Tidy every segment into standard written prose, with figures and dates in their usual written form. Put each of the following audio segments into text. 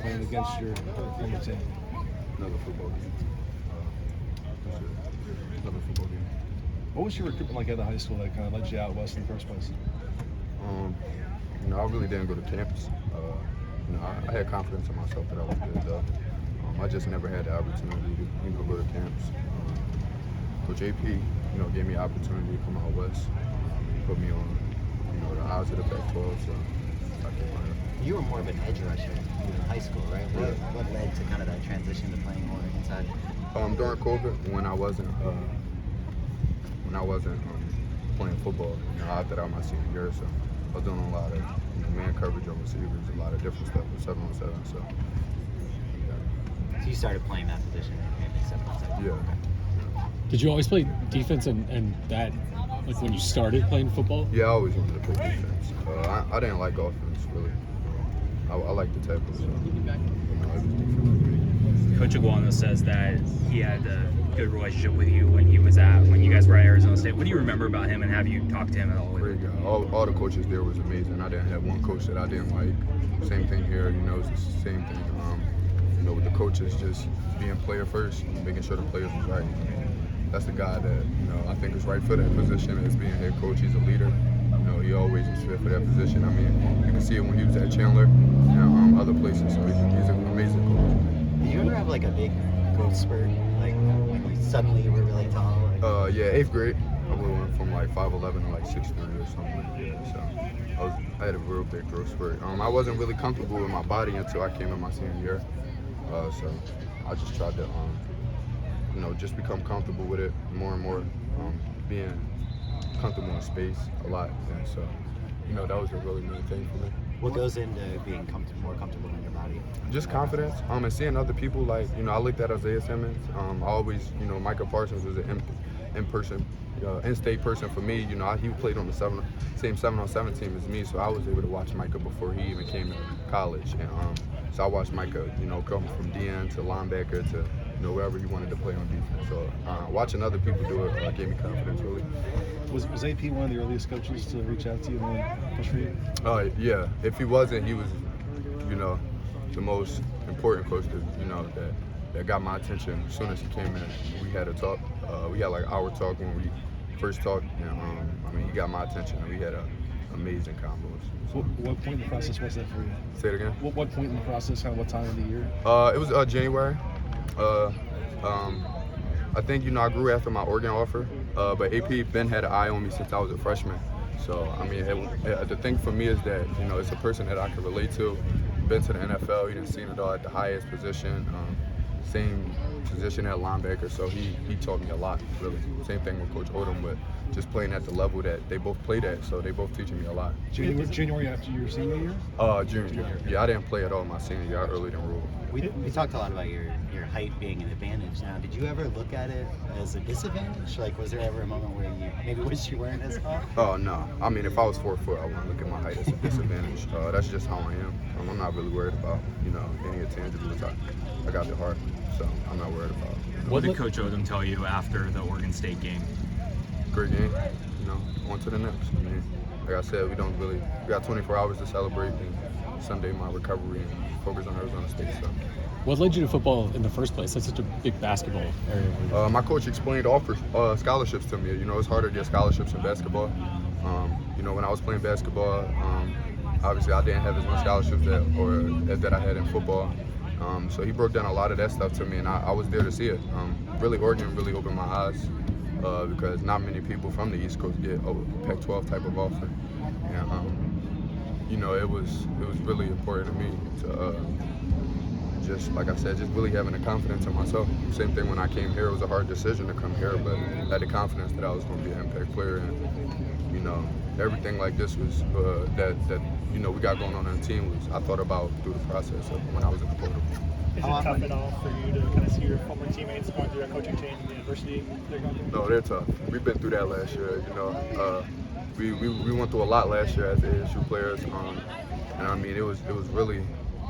playing against your former team? Another football game. Another football game. What was your recruitment like at the high school that kind of led you out west in the first place? I really didn't go to camps. I had confidence in myself that I was good, though. I just never had the opportunity to go to camps. Coach AP, gave me an opportunity to come out west, put me on, the odds of the Pac-12, so I can find it. You were more of an edge rusher in high school, right? What led to kind of that transition to playing more inside? During COVID, when I wasn't playing football, I opted out my senior year, so I was doing a lot of man coverage on receivers, a lot of different stuff with 7-on-7. So, So you started playing that position in 7-on-7. Yeah. Did you always play defense and that, like when you started playing football? Yeah, I always wanted to play defense. I didn't like offense, really. I like the tackle. So, Coach Iguano says that he had a good relationship with you when you guys were at Arizona State. What do you remember about him, and have you talked to him at all? Great guy. All the coaches there was amazing. I didn't have one coach that I didn't like. Same thing here, it's the same thing. With the coaches just being player first, making sure the players was right. That's the guy that, I think is right for that position as being head coach. He's a leader. He always is fit for that position. I mean, you can see it when he was at Chandler and other places. So he's an amazing coach. Did you ever have like a big growth spurt, like when you were really tall? Like... Yeah, 8th grade. I went from like 5'11" to like 6'3" or something like that. So I had a real big growth spurt. I wasn't really comfortable with my body until I came in my senior year. So I just tried to, just become comfortable with it more and more, being comfortable in space a lot. And so, that was a really main thing for me. What goes into being more comfortable in your body? Just confidence, and seeing other people. Like, I looked at Isaiah Simmons. I always, Micah Parsons was an in-state person for me. He played on the same 7-on-7 team as me, so I was able to watch Micah before he even came to college. And so I watched Micah, come from DN to linebacker to wherever he wanted to play on defense. So watching other people do it gave me confidence, really. Was AP one of the earliest coaches to reach out to you and push for you? Yeah. If he wasn't, he was, the most important coach that got my attention. As soon as he came in, we had a talk. We had like our talk when we first talked, and he got my attention, and we had an amazing combos. What point in the process was that for you? Say it again. What point in the process? Kind of what time of the year? It was January. I think I grew after my Oregon offer, but AP Ben had an eye on me since I was a freshman. So the thing for me is that it's a person that I can relate to. Been to the NFL, he done seen it all at the highest position. Same position at linebacker, so he taught me a lot, really. Same thing with Coach Odom, but just playing at the level that they both played at, so they both teaching me a lot. January after your senior year? Junior. Yeah, I didn't play at all my senior year. I early enrolled. We talked a lot about your height being an advantage. Now, did you ever look at it as a disadvantage? Like, was there ever a moment where you maybe wish you weren't as tall? Oh, no. I mean, if I was 4 foot, I wouldn't look at my height as a disadvantage. That's just how I am. I'm not really worried about, any intangibles. I got the heart, so I'm not worried about it. What did Coach Odom tell you after the Oregon State game? Great game. On to the next. I mean, like I said, we got 24 hours to celebrate, and Sunday my recovery and focus on Arizona State. So. What led you to football in the first place? That's such a big basketball area. My coach explained offers scholarships to me. It's harder to get scholarships in basketball. When I was playing basketball, obviously I didn't have as much scholarships that I had in football. So he broke down a lot of that stuff to me, and I was there to see it. Oregon really opened my eyes because not many people from the East Coast get a Pac-12 type of offer. And, it was really important to me to just, like I said, just really having the confidence in myself. Same thing when I came here. It was a hard decision to come here, but I had the confidence that I was going to be an impact player. And, everything like this was that we got going on the team was I thought about through the process of when I was in the portal. Is it tough at all for you to kind of see your former teammates going through a coaching change in the university they're going through? No, they're tough. We've been through that last year. We went through a lot last year as ASU players, and I mean it was really.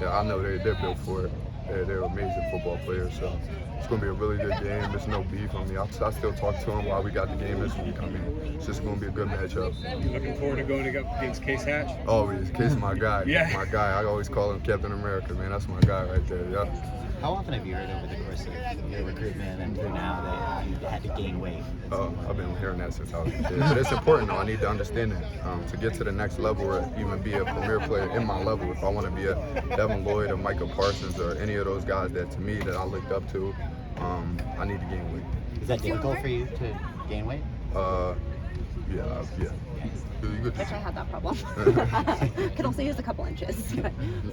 I know they're built for it. they're amazing football players. So it's going to be a really good game. There's no beef on me. I still talk to them while we got the game this week. I mean, it's just going to be a good matchup. You looking forward to going against Case Hatch? Always. Case is my guy. Yeah. My guy. I always call him Captain America, man. That's my guy right there. Yeah. How often have you heard over the course of your recruitment and through now that you had to gain weight? I've been hearing that since I was a kid. But it's important, though. I need to understand that. To get to the next level or even be a premier player in my level, if I want to be a Devin Lloyd or Micah Parsons or any of those guys that, to me, that I looked up to, I need to gain weight. Is that difficult for you to gain weight? Yeah. You Wish I had that problem. Could also use a couple inches.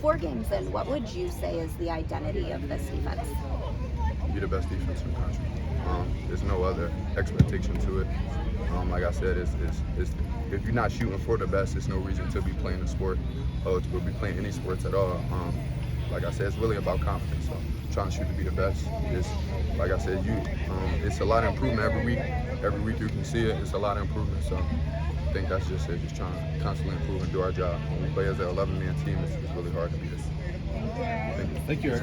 4 games in, what would you say is the identity of this defense? Be the best defense in the country. There's no other expectation to it. Like I said, it's if you're not shooting for the best, there's no reason to be playing the sport or to be playing any sports at all. Like I said, it's really about confidence. So trying to shoot to be the best. It's, like I said, it's a lot of improvement every week. Every week you can see it. It's a lot of improvement. So I think that's just it. Just trying to constantly improve and do our job. When we play as an 11-man team, it's really hard to beat us. Thank you, Eric.